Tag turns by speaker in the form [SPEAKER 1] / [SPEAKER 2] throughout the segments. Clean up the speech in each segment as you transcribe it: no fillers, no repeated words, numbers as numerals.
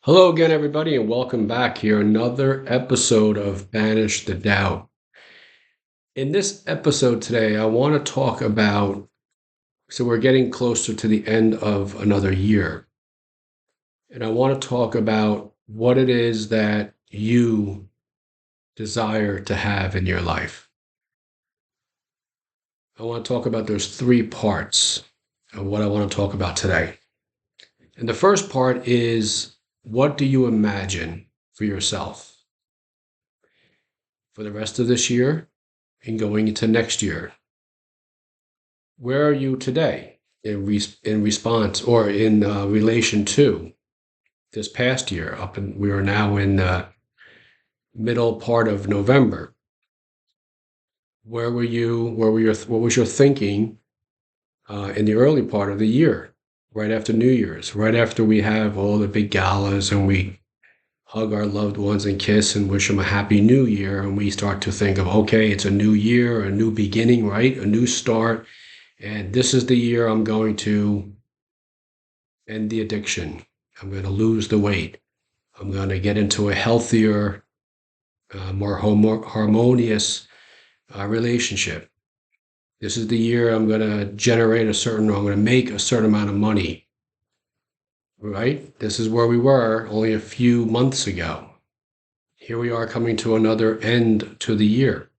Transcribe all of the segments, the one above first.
[SPEAKER 1] Hello again, everybody, and welcome back here. Another episode of Banish the Doubt. In this episode today, I want to talk about we're getting closer to the end of another year, and I want to talk about what it is that you desire to have in your life. I want to talk about those three parts of what I want to talk about today. And the first part is, what do you imagine for yourself for the rest of this year and going into next year? Where are you today in response or in relation to this past year? We are now in the middle part of November. Where were you? What was your thinking in the early part of the year, right after New Year's, right after we have all the big galas and we hug our loved ones and kiss and wish them a happy new year, and we start to think of, okay, it's a new year, a new beginning, right? A new start. And this is the year I'm going to end the addiction. I'm going to lose the weight. I'm going to get into a healthier, more harmonious relationship. This is the year I'm going to I'm going to make a certain amount of money, right? This is where we were only a few months ago. Here we are coming to another end to the year.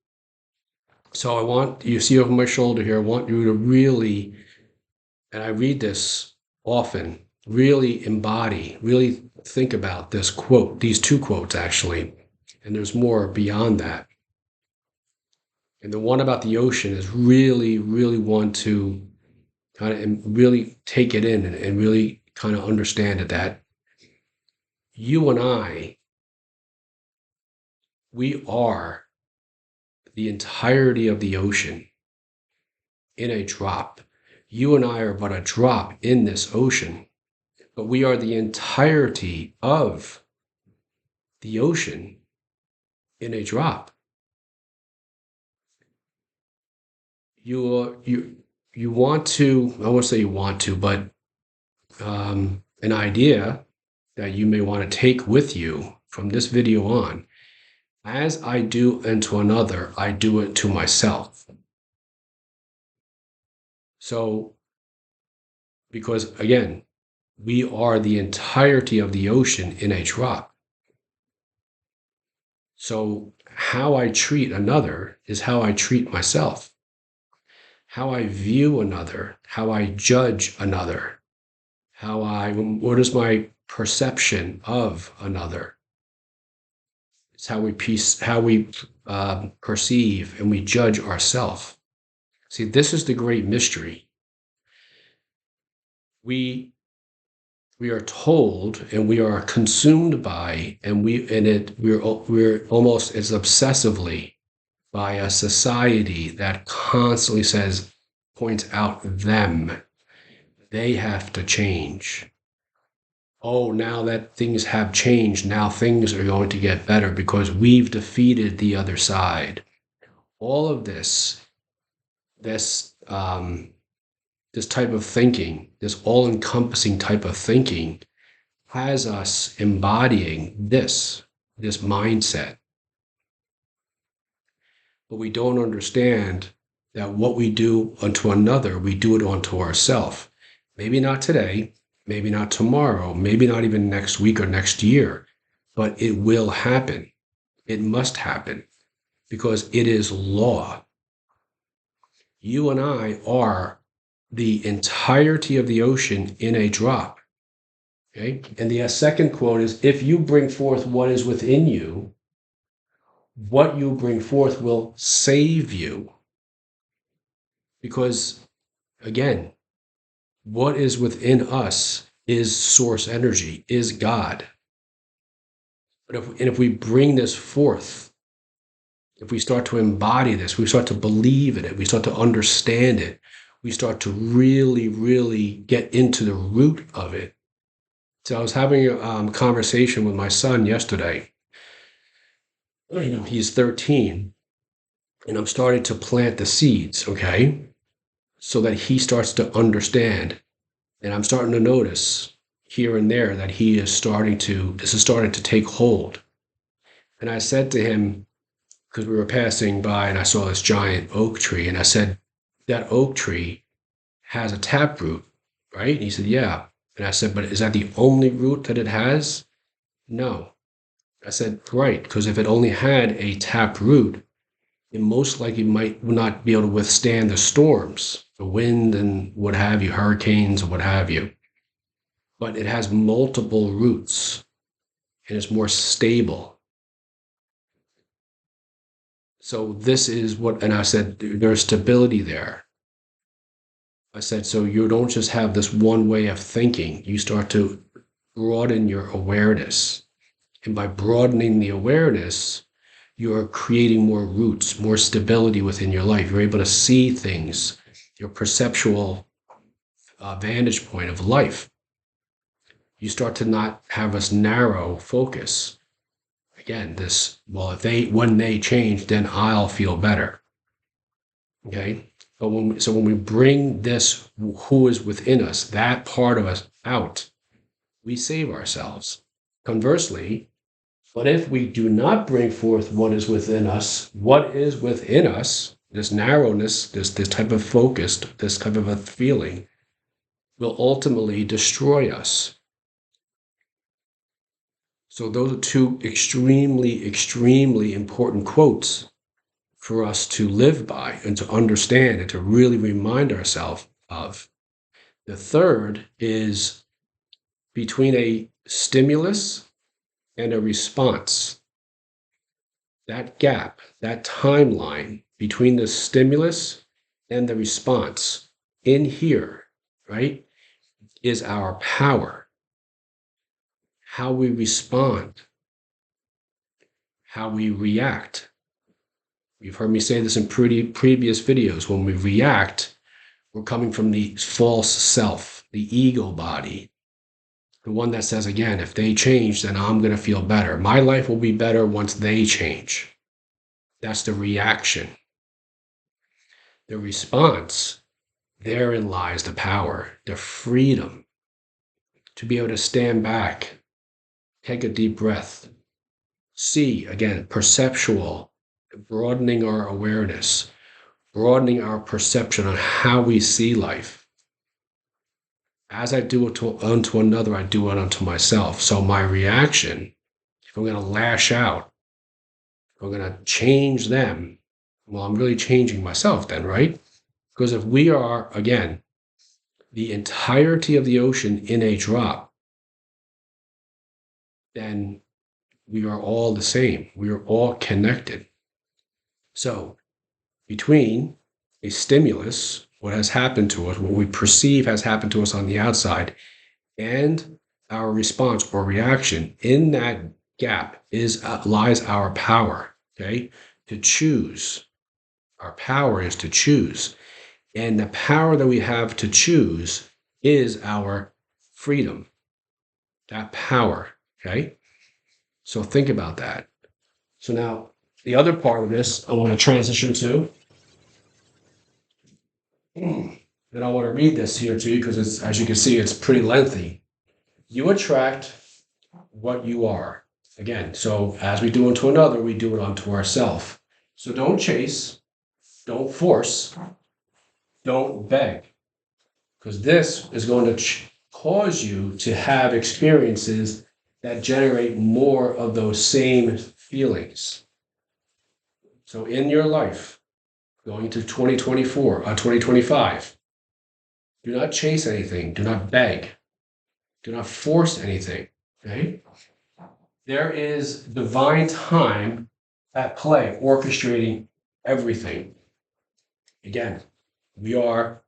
[SPEAKER 1] So I want, you see over my shoulder here, I want you to really, and I read this often, really embody, really think about this quote, these two quotes actually, and there's more beyond that. And the one about the ocean is really, really want to kind of really take it in and really kind of understand it, that you and I, we are the entirety of the ocean in a drop. You and I are but a drop in this ocean, but we are the entirety of the ocean in a drop. You want to, I won't say you want to, but an idea that you may want to take with you from this video on: as I do unto another, I do it to myself. So, because again, we are the entirety of the ocean in a drop. So how I treat another is how I treat myself. How I view another, how I judge another, what is my perception of another? It's how we perceive and we judge ourselves. See, this is the great mystery. We are told and we are consumed by, and we're almost as obsessively by a society that constantly points out them. They have to change. Oh, now that things have changed, now things are going to get better because we've defeated the other side. All of this type of thinking, this all-encompassing type of thinking, has us embodying this mindset. But we don't understand that what we do unto another, we do it unto ourselves. Maybe not today, maybe not tomorrow, maybe not even next week or next year, but it will happen. It must happen because it is law. You and I are the entirety of the ocean in a drop. Okay? And the second quote is, if you bring forth what is within you, what you bring forth will save you. Because, again, what is within us is source energy, is God. But if we bring this forth, if we start to embody this, we start to believe in it, we start to understand it, we start to really, really get into the root of it. So I was having a conversation with my son yesterday. He's 13, and I'm starting to plant the seeds, okay? So that he starts to understand. And I'm starting to notice here and there that this is starting to take hold. And I said to him, because we were passing by and I saw this giant oak tree, and I said, that oak tree has a taproot, right? And he said, yeah. And I said, but is that the only root that it has? No. I said, right, because if it only had a tap root, it most likely would not be able to withstand the storms, the wind and what have you, hurricanes or what have you. But it has multiple roots and it's more stable. So this is what, and I said, there's stability there. I said, so you don't just have this one way of thinking, you start to broaden your awareness. And by broadening the awareness, you're creating more roots, more stability within your life. You're able to see things, your perceptual vantage point of life. You start to not have this narrow focus. Again, well, when they change, then I'll feel better. Okay. But when we bring this, who is within us, that part of us out, we save ourselves. Conversely, but if we do not bring forth what is within us, this narrowness, this type of focus, this type of a feeling, will ultimately destroy us. So those are two extremely, extremely important quotes for us to live by and to understand and to really remind ourselves of. The third is between a stimulus and a response. That gap, that timeline between the stimulus and the response in here, right, is our power. How we respond, how we react. You've heard me say this in previous videos. When we react, we're coming from the false self, the ego body, the one that says, again, if they change, then I'm going to feel better. My life will be better once they change. That's the reaction. The response, therein lies the power, the freedom to be able to stand back, take a deep breath, see, again, perceptual, broadening our awareness, broadening our perception on how we see life. As I do it unto another, I do it unto myself. So my reaction, if I'm going to lash out, if I'm going to change them, well, I'm really changing myself then, right? Because if we are, again, the entirety of the ocean in a drop, then we are all the same. We are all connected. So between a stimulus, what has happened to us, what we perceive has happened to us on the outside, and our response or reaction, in that gap lies our power, okay? To choose. Our power is to choose. And the power that we have to choose is our freedom. That power, okay? So think about that. So now, the other part of this I want to transition to, and I want to read this here to you because, as you can see, it's pretty lengthy. You attract what you are. Again, so as we do unto another, we do it unto ourselves. So don't chase, don't force, don't beg, because this is going to cause you to have experiences that generate more of those same feelings. So in your life, going to 2025, do not chase anything, do not beg, do not force anything, okay? There is divine time at play, orchestrating everything. Again, we are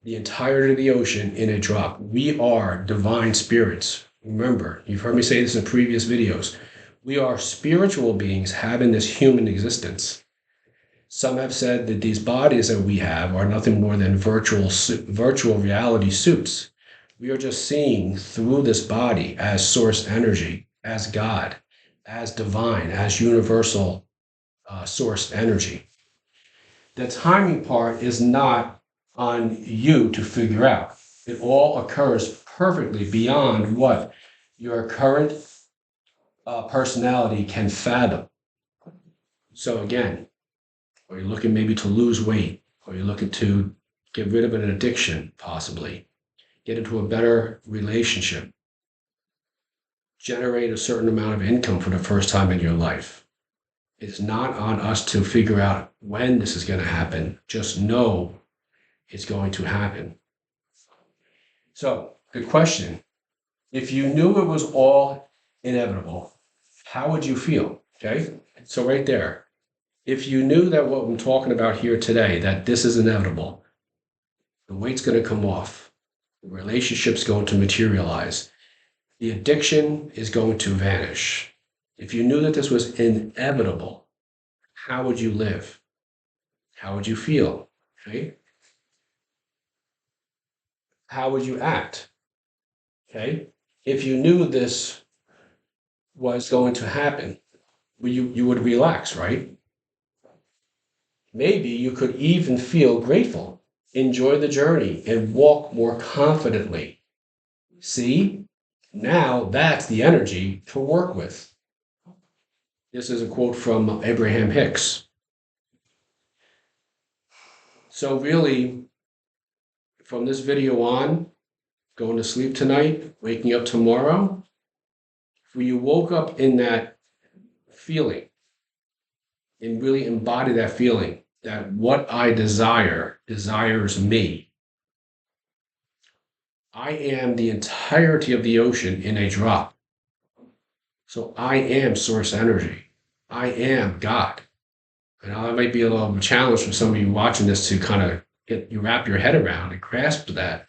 [SPEAKER 1] the entirety of the ocean in a drop. We are divine spirits. Remember, you've heard me say this in previous videos. We are spiritual beings having this human existence. Some have said that these bodies that we have are nothing more than virtual reality suits. We are just seeing through this body as source energy, as God, as divine, as universal source energy. The timing part is not on you to figure out. It all occurs perfectly beyond what your current personality can fathom. So again, or you're looking maybe to lose weight, or you're looking to get rid of an addiction, possibly, get into a better relationship, generate a certain amount of income for the first time in your life. It's not on us to figure out when this is going to happen. Just know it's going to happen. So, good question. If you knew it was all inevitable, how would you feel? Okay. So, right there, if you knew that what I'm talking about here today, that this is inevitable, the weight's going to come off, the relationship's going to materialize, the addiction is going to vanish. If you knew that this was inevitable, how would you live? How would you feel? Okay. How would you act? Okay. If you knew this was going to happen, you would relax, right? Maybe you could even feel grateful, enjoy the journey, and walk more confidently. See, now that's the energy to work with. This is a quote from Abraham Hicks. So, really, from this video on, going to sleep tonight, waking up tomorrow, when you woke up in that feeling and really embody that feeling that what I desire desires me. I am the entirety of the ocean in a drop. So I am source energy. I am God. And that might be a little challenge for some of you watching this to kind of wrap your head around and grasp that.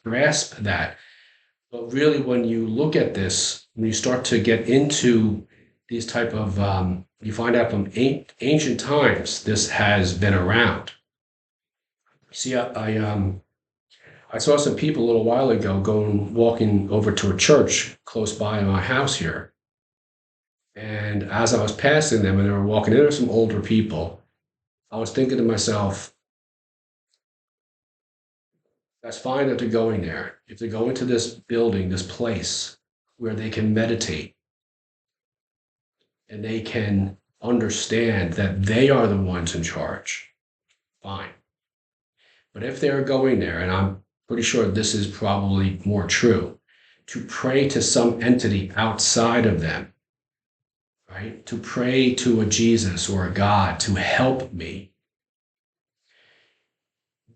[SPEAKER 1] But really, when you look at this, when you start to get into these type of, you find out from ancient times, this has been around. See, I saw some people a little while ago walking over to a church close by my house here. And as I was passing them and they were walking in, there were some older people. I was thinking to myself, that's fine that they're going there. If they're going to this building, this place where they can meditate and they can understand that they are the ones in charge, fine. But if they're going there, and I'm pretty sure this is probably more true, to pray to some entity outside of them, right? To pray to a Jesus or a God to help me.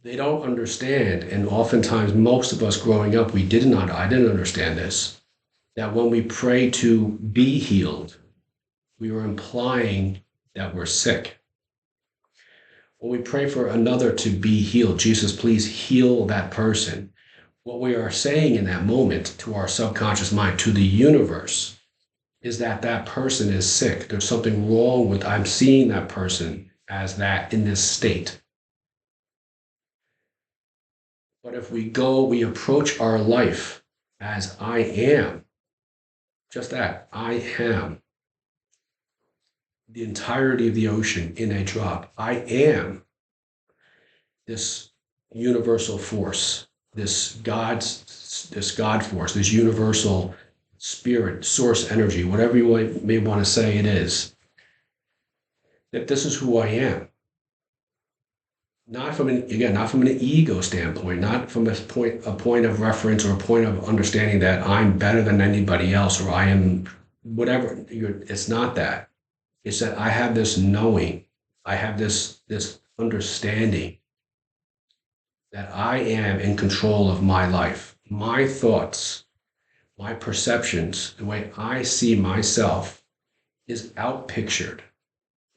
[SPEAKER 1] They don't understand, and oftentimes most of us growing up, I didn't understand this, that when we pray to be healed, we are implying that we're sick. When we pray for another to be healed, Jesus, please heal that person. What we are saying in that moment to our subconscious mind, to the universe, is that that person is sick. There's something wrong with, I'm seeing that person as that in this state. But if we approach our life as I am, just that, I am the entirety of the ocean in a drop. I am this universal force, this God force, this universal spirit, source energy, whatever you may want to say it is, that this is who I am. Not from an ego standpoint, not from a point of reference or a point of understanding that I'm better than anybody else or I am whatever. It's not that. It's that I have this knowing, I have this understanding that I am in control of my life, my thoughts, my perceptions, the way I see myself is outpictured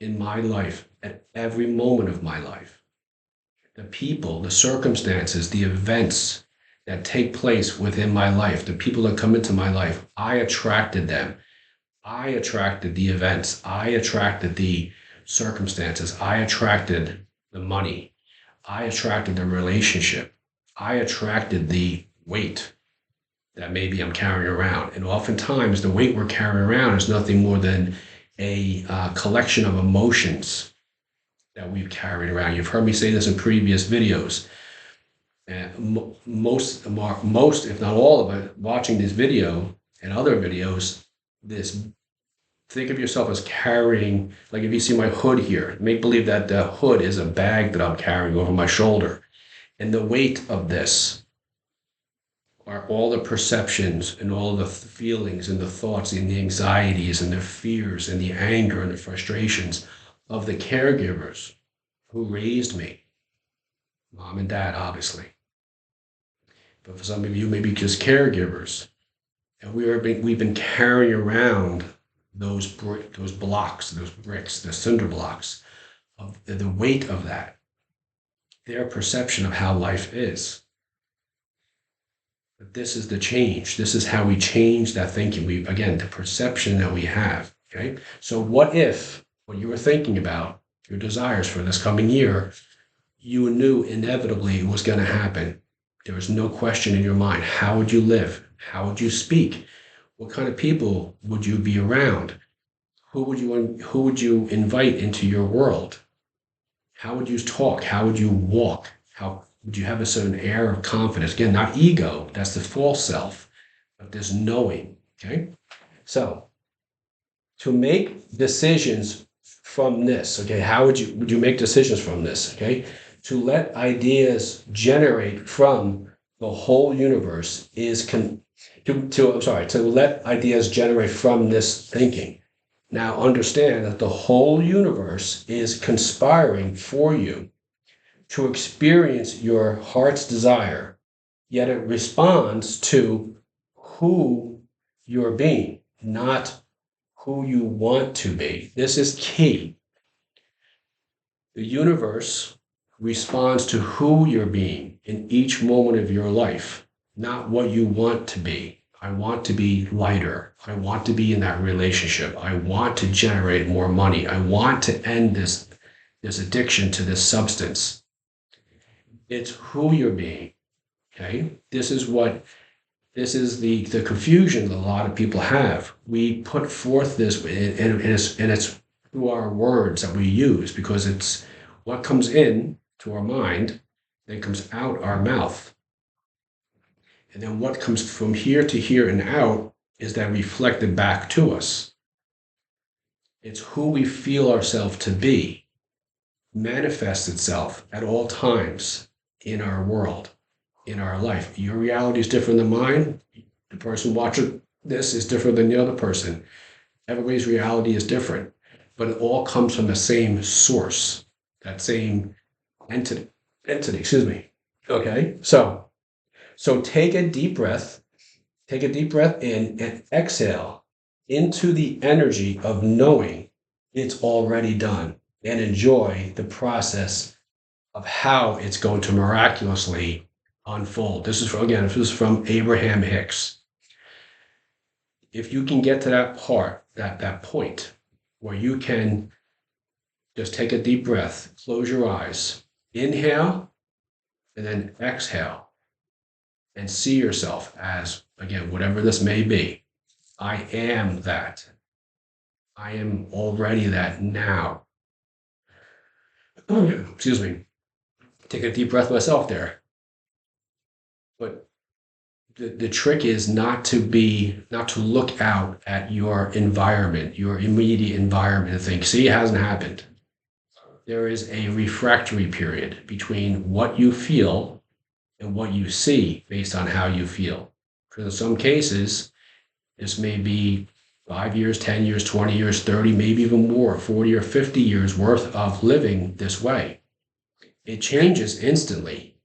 [SPEAKER 1] in my life at every moment of my life. The people, the circumstances, the events that take place within my life, the people that come into my life, I attracted them. I attracted the events. I attracted the circumstances. I attracted the money. I attracted the relationship. I attracted the weight that maybe I'm carrying around. And oftentimes the weight we're carrying around is nothing more than a collection of emotions that we've carried around. You've heard me say this in previous videos. most, if not all of it, watching this video and other videos, this think of yourself as carrying, like if you see my hood here, make believe that the hood is a bag that I'm carrying over my shoulder. And the weight of this are all the perceptions and all the feelings and the thoughts and the anxieties and the fears and the anger and the frustrations of the caregivers who raised me, mom and dad, obviously. But for some of you, maybe just caregivers. And we've been carrying around those blocks, those bricks, the cinder blocks of the weight of that, their perception of how life is. But this is the change. This is how we change that thinking. Again, the perception that we have. Okay. So what if what you were thinking about, your desires for this coming year, you knew inevitably was going to happen? There was no question in your mind. How would you live? How would you speak? What kind of people would you be around? Who would you invite into your world? How would you talk? How would you walk? How would you have a certain air of confidence? Again, not ego, that's the false self, but this knowing. Okay? So to make decisions from this, okay, how would you make decisions from this? Okay? To let ideas generate from the whole universe is to let ideas generate from this thinking. Now understand that the whole universe is conspiring for you to experience your heart's desire, yet it responds to who you're being, not who you want to be. This is key. The universe responds to who you're being in each moment of your life, not what you want to be. I want to be lighter. I want to be in that relationship. I want to generate more money. I want to end this addiction to this substance. It's who you're being. Okay? This is the confusion that a lot of people have. We put forth this, and it's through our words that we use, because it's what comes in to our mind, then comes out our mouth. And then what comes from here to here and out is then reflected back to us. It's who we feel ourselves to be, manifests itself at all times in our world, in our life. Your reality is different than mine. The person watching this is different than the other person. Everybody's reality is different, but it all comes from the same source, that same entity, excuse me. Okay, so take a deep breath in and exhale into the energy of knowing it's already done, and enjoy the process of how it's going to miraculously unfold. This is from Abraham Hicks. If you can get to that part, that point where you can just take a deep breath, close your eyes, inhale, and then exhale, and see yourself as, again, whatever this may be. I am that. I am already that now. Excuse me. Take a deep breath myself there. But the trick is not to look out at your environment, your immediate environment, and think, see, it hasn't happened. There is a refractory period between what you feel and what you see based on how you feel. Because in some cases, this may be 5 years, 10 years, 20 years, 30, maybe even more, 40 or 50 years worth of living this way. It changes instantly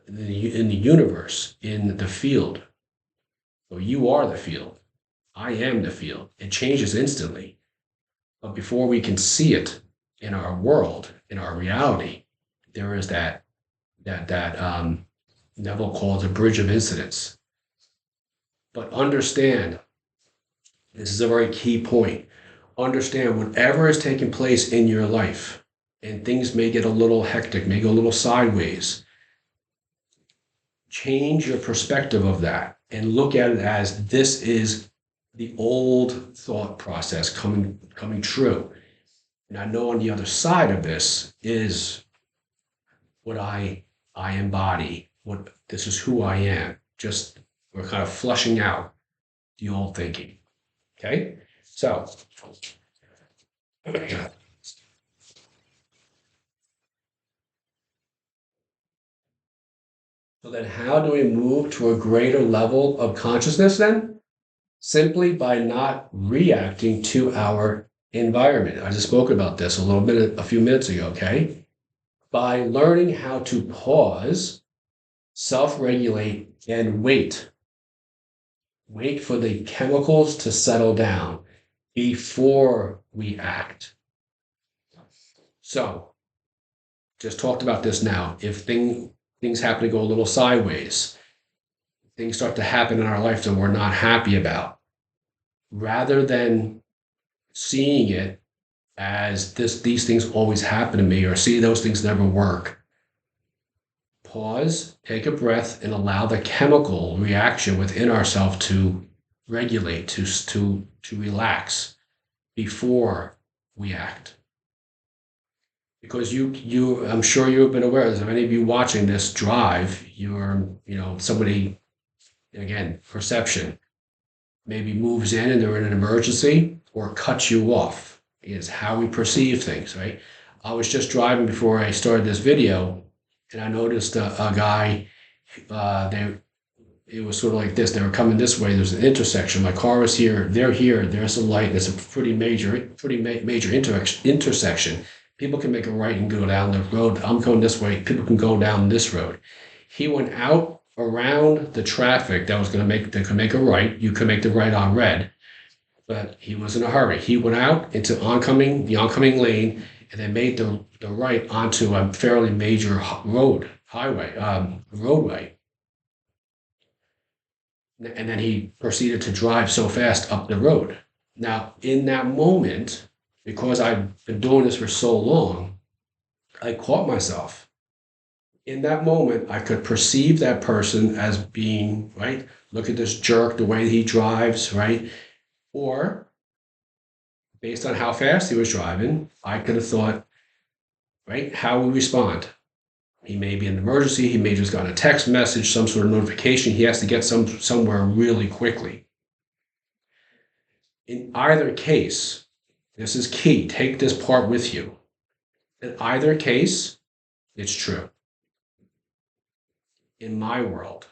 [SPEAKER 1] in the universe, in the field. So you are the field. I am the field. It changes instantly. But before we can see it in our world, in our reality, there is that Neville calls a bridge of incidents. But understand, this is a very key point. Understand whatever is taking place in your life, and things may get a little hectic, may go a little sideways. Change your perspective of that and look at it as this is the old thought process coming true. And I know on the other side of this is what I embody, what this is who I am. Just we're kind of flushing out the old thinking. Okay? So so then how do we move to a greater level of consciousness then? Simply by not reacting to our environment. I just spoke about this a few minutes ago, okay? By learning how to pause, self-regulate, and wait. Wait for the chemicals to settle down before we act. So, just talked about this now. If things happen to go a little sideways, things start to happen in our life that we're not happy about, rather than seeing it as these things always happen to me or see those things never work. Pause, take a breath, and allow the chemical reaction within ourselves to regulate, to relax before we act. Because I'm sure you've been aware, as many of you watching this drive, somebody, again, perception, maybe moves in and they're in an emergency or cuts you off is how we perceive things, right? I was just driving before I started this video and I noticed a guy, it was sort of like this. They were coming this way. There's an intersection. My car is here. They're here. There's a light. There's a major intersection. People can make a right and go down the road. I'm going this way. People can go down this road. He went out around the traffic that could make a right. You could make the right on red, but he was in a hurry. He went out into the oncoming lane, and then made the right onto a fairly major roadway. And then he proceeded to drive so fast up the road. Now, in that moment, because I've been doing this for so long, I caught myself. In that moment, I could perceive that person as being, right? Look at this jerk, the way he drives, right? Or based on how fast he was driving, I could have thought, right, how we respond. He may be in an emergency. He may just got a text message, some sort of notification. He has to get somewhere really quickly. In either case, this is key. Take this part with you. In either case, it's true. In my world.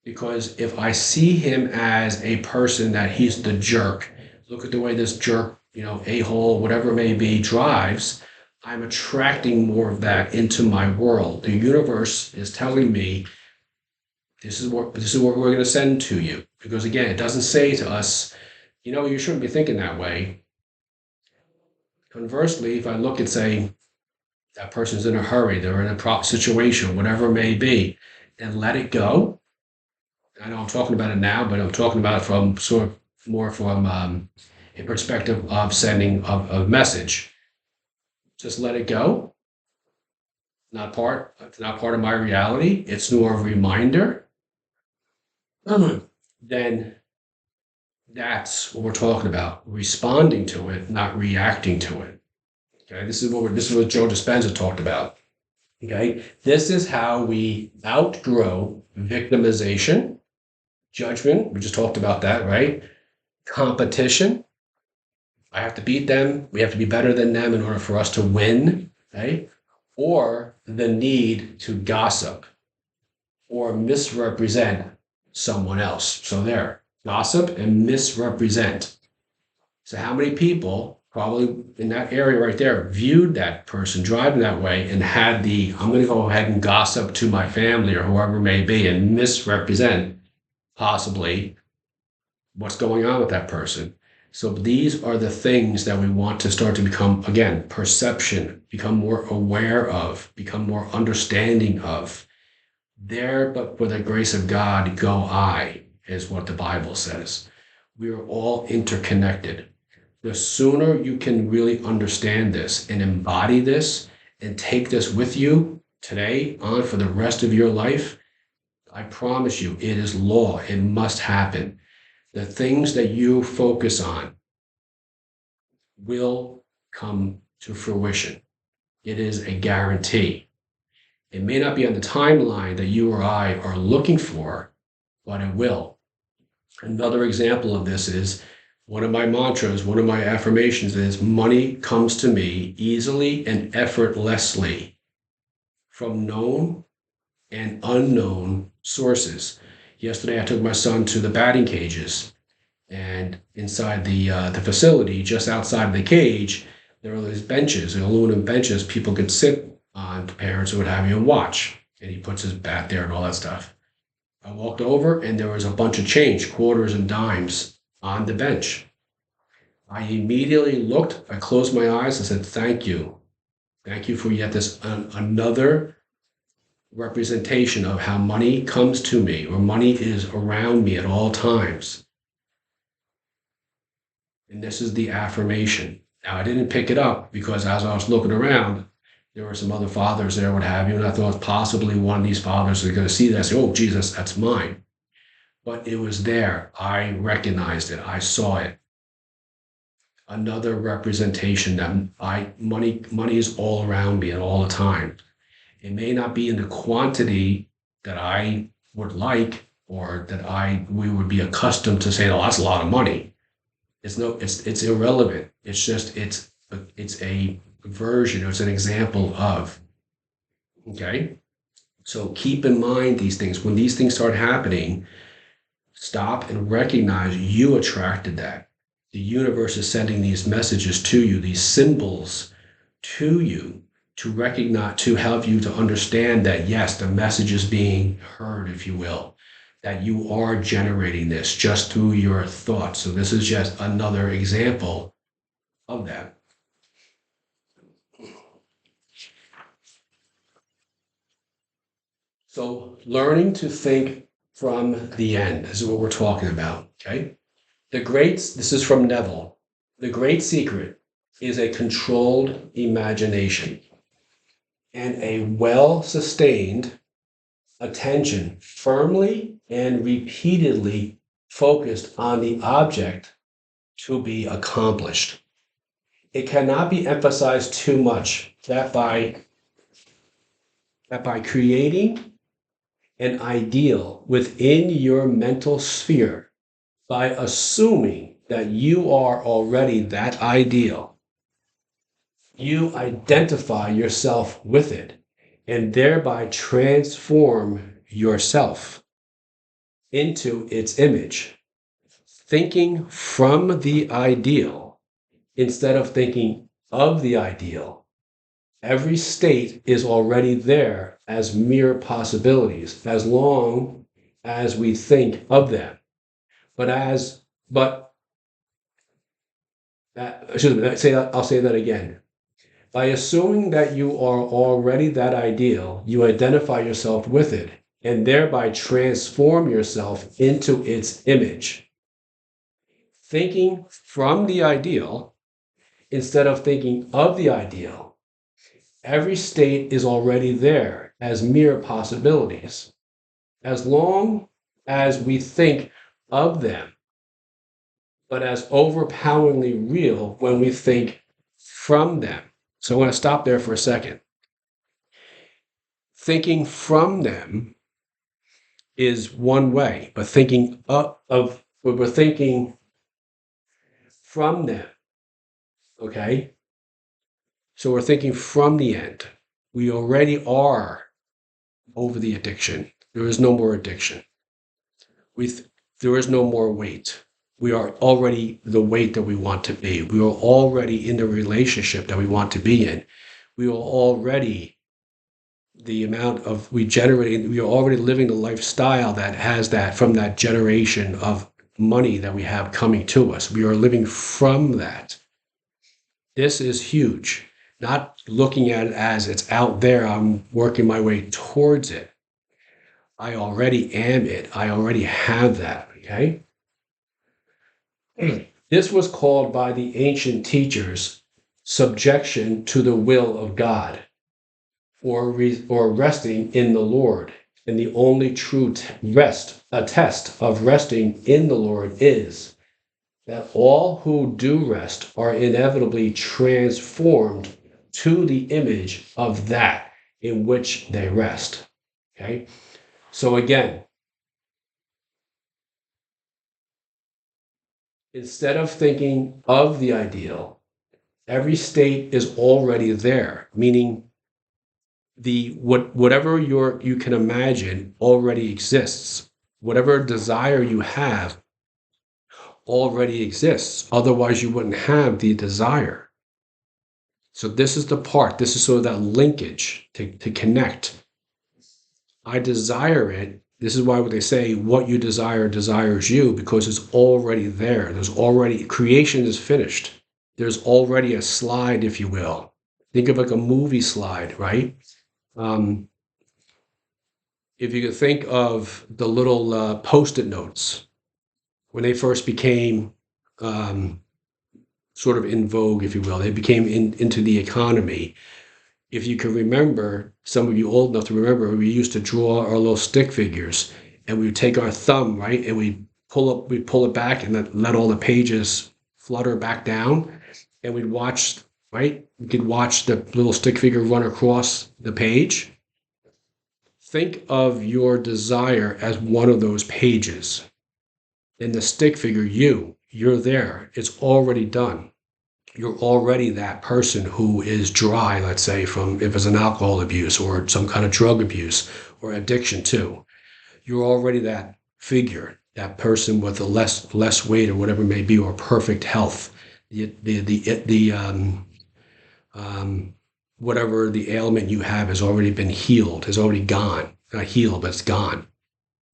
[SPEAKER 1] Because if I see him as a person that he's the jerk, look at the way this jerk, a-hole, whatever it may be, drives, I'm attracting more of that into my world. The universe is telling me this is what we're going to send to you. Because again, it doesn't say to us, you shouldn't be thinking that way. Conversely, if I look and say that person's in a hurry, they're in a situation, whatever it may be, and let it go. I know I'm talking about it now, but I'm talking about it from sort of more from a perspective of sending a message. Just let it go. It's not part of my reality. It's more of a reminder. Then that's what we're talking about. Responding to it, not reacting to it. Okay, this is what Joe Dispenza talked about. Okay, this is how we outgrow victimization, judgment. We just talked about that, right? Competition. I have to beat them. We have to be better than them in order for us to win, right? Or the need to gossip or misrepresent someone else. So there, gossip and misrepresent. So how many people probably in that area right there viewed that person driving that way and had I'm going to go ahead and gossip to my family or whoever it may be and misrepresent possibly what's going on with that person. So these are the things that we want to start to become, again, perception, become more aware of, become more understanding of. There, but for the grace of God, go I, is what the Bible says. We are all interconnected. The sooner you can really understand this and embody this and take this with you today on for the rest of your life, I promise you, it is law. It must happen. The things that you focus on will come to fruition. It is a guarantee. It may not be on the timeline that you or I are looking for, but it will. Another example of this is one of my mantras, one of my affirmations is money comes to me easily and effortlessly from known and unknown sources. Yesterday, I took my son to the batting cages, and inside the facility, just outside of the cage, there are these benches, aluminum benches people could sit on, parents would have you and watch. And he puts his bat there and all that stuff. I walked over, and there was a bunch of change, quarters and dimes, on the bench. I immediately looked, I closed my eyes and said, "Thank you. Thank you for yet this another representation of how money comes to me, or money is around me at all times." And this is the affirmation. Now, I didn't pick it up because as I was looking around, there were some other fathers there, what have you, and I thought possibly one of these fathers is going to see that and say, "Oh, Jesus, that's mine." But it was there. I recognized it. I saw it. Another representation that money is all around me at all the time. It may not be in the quantity that I would like, or that we would be accustomed to saying, "Oh, that's a lot of money." It's irrelevant. It's just it's a version, it's an example of. Okay? So keep in mind these things. When these things start happening, stop and recognize you attracted that. The universe is sending these messages to you, these symbols to you, to recognize, to help you to understand that yes, the message is being heard, if you will, that you are generating this just through your thoughts. So this is just another example of that. So learning to think from the end is what we're talking about, okay? This is from Neville. The great secret is a controlled imagination and a well-sustained attention, firmly and repeatedly focused on the object to be accomplished. It cannot be emphasized too much that by creating an ideal within your mental sphere, by assuming that you are already that ideal, you identify yourself with it and thereby transform yourself into its image. Thinking from the ideal instead of thinking of the ideal. Every state is already there as mere possibilities, as long as we think of them. I'll say that again. By assuming that you are already that ideal, you identify yourself with it and thereby transform yourself into its image. Thinking from the ideal instead of thinking of the ideal. Every state is already there as mere possibilities, as long as we think of them, but as overpoweringly real when we think from them. So I'm going to stop there for a second. Thinking from them is one way, but thinking we're thinking from them. Okay? So we're thinking from the end. We already are over the addiction. There is no more addiction. There is no more weight. We are already the weight that we want to be. We are already in the relationship that we want to be in. We are already the amount of we are already living the lifestyle that has that from that generation of money that we have coming to us. We are living from that. This is huge. Not looking at it as it's out there, I'm working my way towards it. I already am it. I already have that, okay? This was called by the ancient teachers subjection to the will of God, or resting in the Lord. And the only true test of resting in the Lord is that all who do rest are inevitably transformed to the image of that in which they rest. Okay. So again, instead of thinking of the ideal, every state is already there, meaning whatever you can imagine already exists. Whatever desire you have already exists. Otherwise, you wouldn't have the desire. So this is the part, this is sort of that linkage to connect. I desire it. This is why what they say, what you desire desires you, because it's already there. There's already, creation is finished. There's already a slide, if you will. Think of like a movie slide, right? Um, if you could think of the little post-it notes when they first became um, sort of in vogue, if you will, they became into the economy. If you can remember, some of you old enough to remember, we used to draw our little stick figures, and we would take our thumb, right, and we pull it back, and then let all the pages flutter back down, and we'd watch, right? We could watch the little stick figure run across the page. Think of your desire as one of those pages. In the stick figure, you're there. It's already done. You're already that person who is dry, let's say, from if it's an alcohol abuse or some kind of drug abuse or addiction too. You're already that figure, that person with a less weight or whatever it may be, or perfect health. The um, whatever the ailment you have has already been healed, has already gone. Not healed, but it's gone.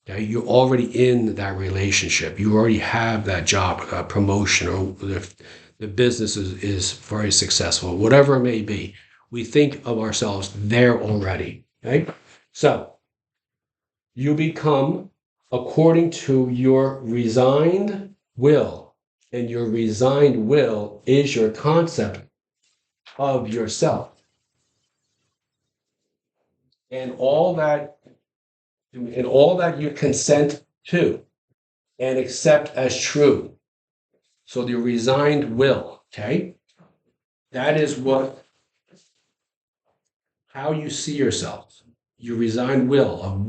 [SPEAKER 1] Okay? You're already in that relationship. You already have that job, promotion, or the business is very successful, whatever it may be. We think of ourselves there already. Okay? So you become according to your resigned will. And your resigned will is your concept of yourself. And all that you consent to and accept as true. So the resigned will, okay? That is how you see yourself. Your resigned will of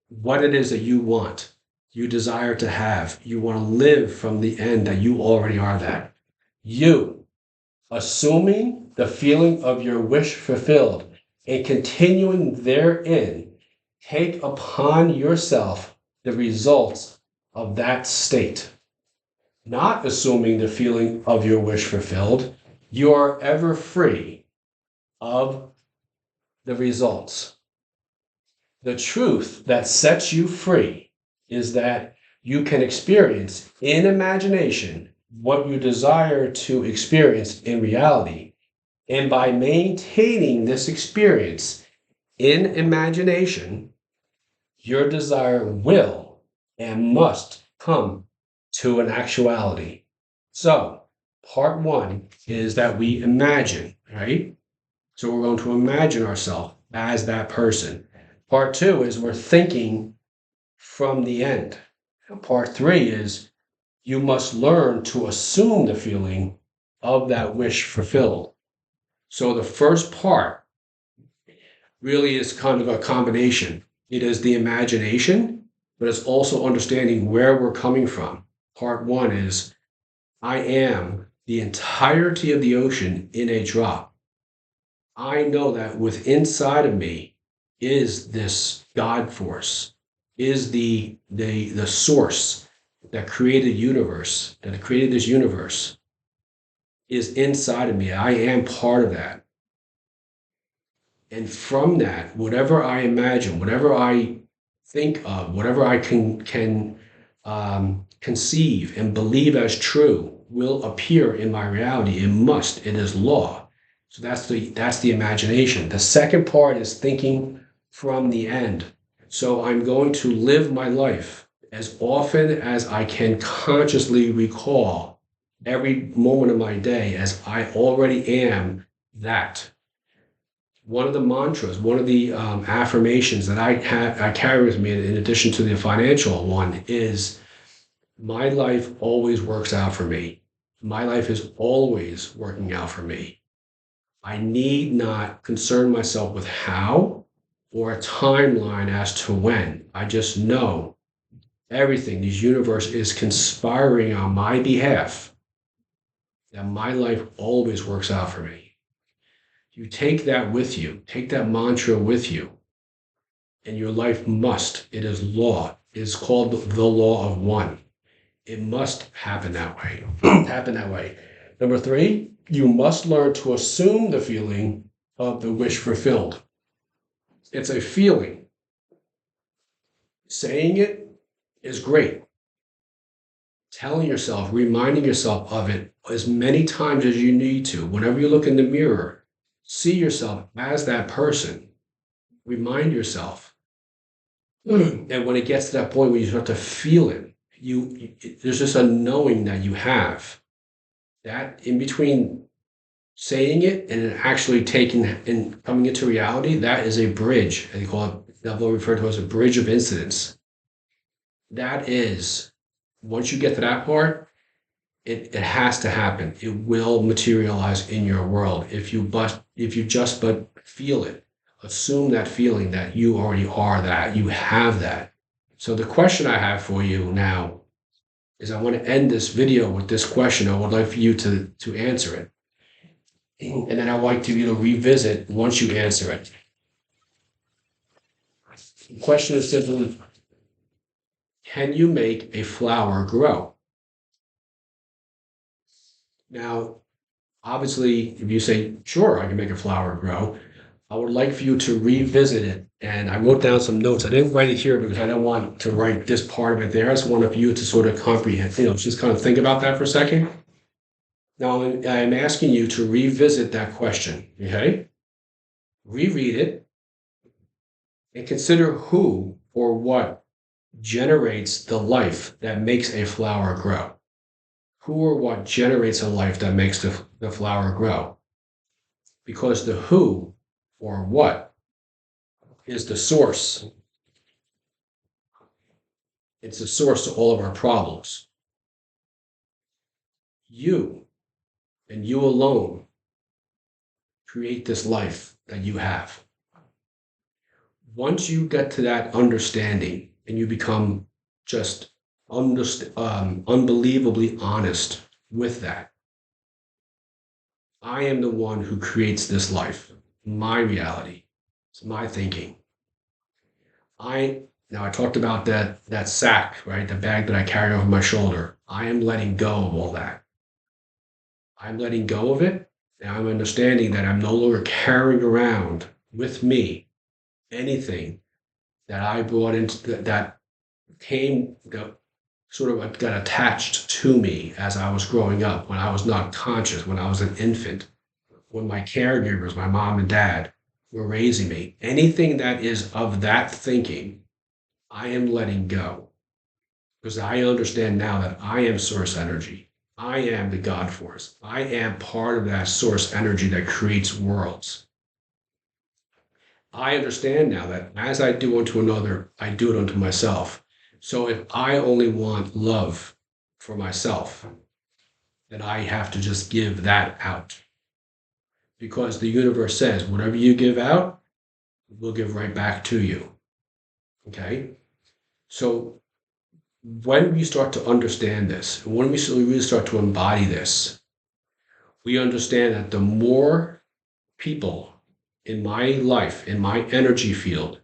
[SPEAKER 1] what it is that you want, you desire to have. You want to live from the end that you already are that. You, assuming the feeling of your wish fulfilled and continuing therein, take upon yourself the results of that state. Not assuming the feeling of your wish fulfilled, you are ever free of the results. The truth that sets you free is that you can experience in imagination what you desire to experience in reality. And by maintaining this experience in imagination, your desire will and must come to an actuality. So, part one is that we imagine, right? So, we're going to imagine ourselves as that person. Part two is we're thinking from the end. And part three is you must learn to assume the feeling of that wish fulfilled. So, the first part really is kind of a combination. It is the imagination, but it's also understanding where we're coming from. Part one is I am the entirety of the ocean in a drop. I know that within inside of me is this God force, is the source that created universe, that created this universe, is inside of me. I am part of that. And from that, whatever I imagine, whatever I think of, whatever I can conceive and believe as true, will appear in my reality. It must. It is law. So that's the imagination. The second part is thinking from the end. So I'm going to live my life as often as I can consciously recall every moment of my day as I already am that. One of the mantras, one of the affirmations that I carry with me, in addition to the financial one, is my life always works out for me. My life is always working out for me. I need not concern myself with how or a timeline as to when. I just know everything, this universe is conspiring on my behalf, that my life always works out for me. You take that with you, take that mantra with you, and your life must, it is law, it is called the law of one. It must happen that way. Happen that way. Number three, you must learn to assume the feeling of the wish fulfilled. It's a feeling. Saying it is great. Telling yourself, reminding yourself of it as many times as you need to. Whenever you look in the mirror, see yourself as that person. Remind yourself. And when it gets to that point where you start to feel it, there's just a knowing that you have. That in between saying it and actually taking and coming into reality, that is a bridge. And they call it, Neville referred to as a bridge of incidents. That is, once you get to that part, it has to happen. It will materialize in your world if you just but feel it. Assume that feeling that you already are that, you have that. So the question I have for you now is I want to end this video with this question. I would like for you to answer it. And then I'd like you to revisit once you answer it. The question is simply, can you make a flower grow? Now, obviously, if you say, sure, I can make a flower grow, I would like for you to revisit it. And I wrote down some notes. I didn't write it here because I don't want to write this part of it there. I just wanted for you to sort of comprehend, just kind of think about that for a second. Now, I'm asking you to revisit that question, okay? Reread it and consider who or what generates the life that makes a flower grow. Who or what generates a life that makes the flower grow? Because the who or what is the source. It's the source to all of our problems. You and you alone create this life that you have. Once you get to that understanding and you become just unbelievably honest with that, I am the one who creates this life, my reality, it's my thinking. Now I talked about that sack, right? The bag that I carry over my shoulder. I am letting go of all that. I'm letting go of it, and I'm understanding that I'm no longer carrying around with me anything that I brought into that sort of got attached to me as I was growing up, when I was not conscious, when I was an infant, when my caregivers, my mom and dad, were raising me. Anything that is of that thinking, I am letting go. Because I understand now that I am source energy. I am the God force. I am part of that source energy that creates worlds. I understand now that as I do unto another, I do it unto myself. So if I only want love for myself, then I have to just give that out. Because the universe says, whatever you give out, we'll give right back to you. Okay? So when we start to understand this, when we really start to embody this, we understand that the more people in my life, in my energy field,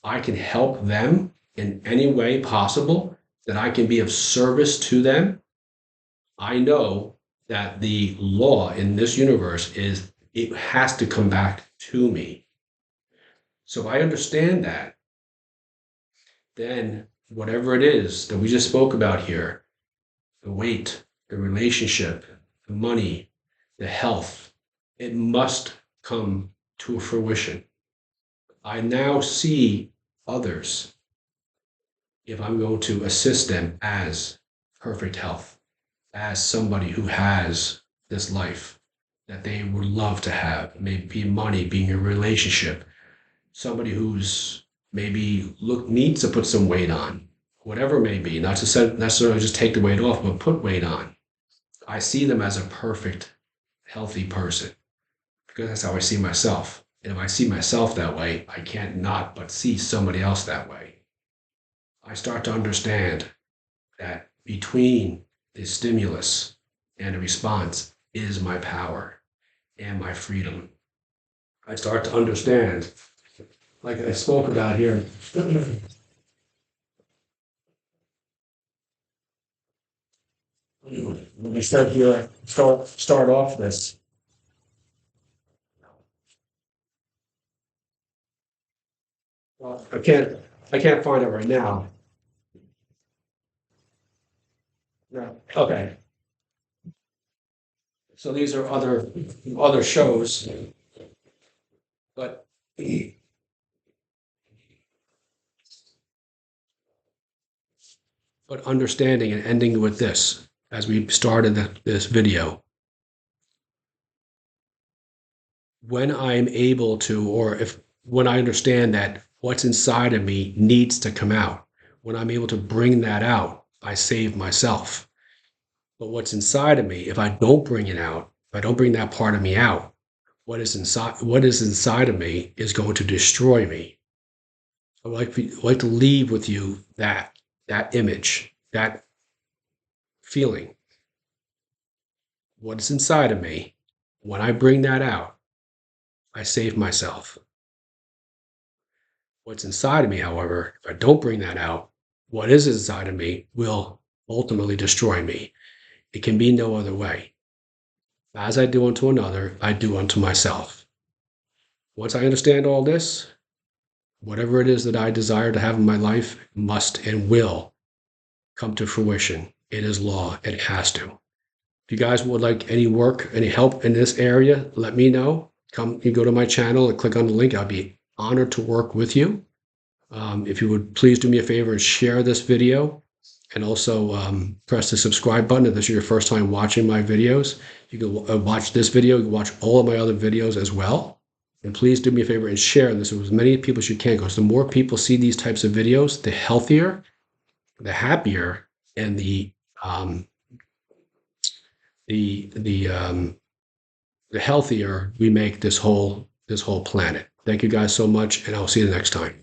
[SPEAKER 1] I can help them in any way possible, that I can be of service to them, I know that the law in this universe is it has to come back to me. So I understand that. Then whatever it is that we just spoke about here, the weight, the relationship, the money, the health, it must come to fruition. I now see others, if I'm going to assist them, as perfect health, as somebody who has this life that they would love to have, maybe money, being a relationship, somebody who's maybe needs to put some weight on, whatever it may be, not to necessarily just take the weight off, but put weight on. I see them as a perfect, healthy person. because that's how I see myself. And if I see myself that way, I can't not but see somebody else that way. I start to understand that between the stimulus and the response is my power and my freedom. I start to understand, like I spoke about here. When we start here, start off this. Well, I can't find it right now. No. Okay. So these are other shows, but understanding and ending with this as we started this video. When I'm able to, or if when I understand that what's inside of me needs to come out, when I'm able to bring that out, I save myself. But what's inside of me, if I don't bring it out, if I don't bring that part of me out, what is inside of me is going to destroy me. I'd like to leave with you that image, that feeling. What's inside of me, when I bring that out, I save myself. What's inside of me, however, if I don't bring that out, what is inside of me will ultimately destroy me. It can be no other way. As I do unto another, I do unto myself. Once I understand all this, whatever it is that I desire to have in my life must and will come to fruition. It is law. It has to. If you guys would like any work, any help in this area, let me know. You go to my channel and click on the link. I'll be honored to work with you. If you would please do me a favor and share this video, and also press the subscribe button if this is your first time watching my videos. You can watch this video, you can watch all of my other videos as well. And please do me a favor and share this with as many people as you can, because the more people see these types of videos, the healthier, the happier, and um, the the um, the healthier we make this whole planet. Thank you guys so much, and I'll see you next time.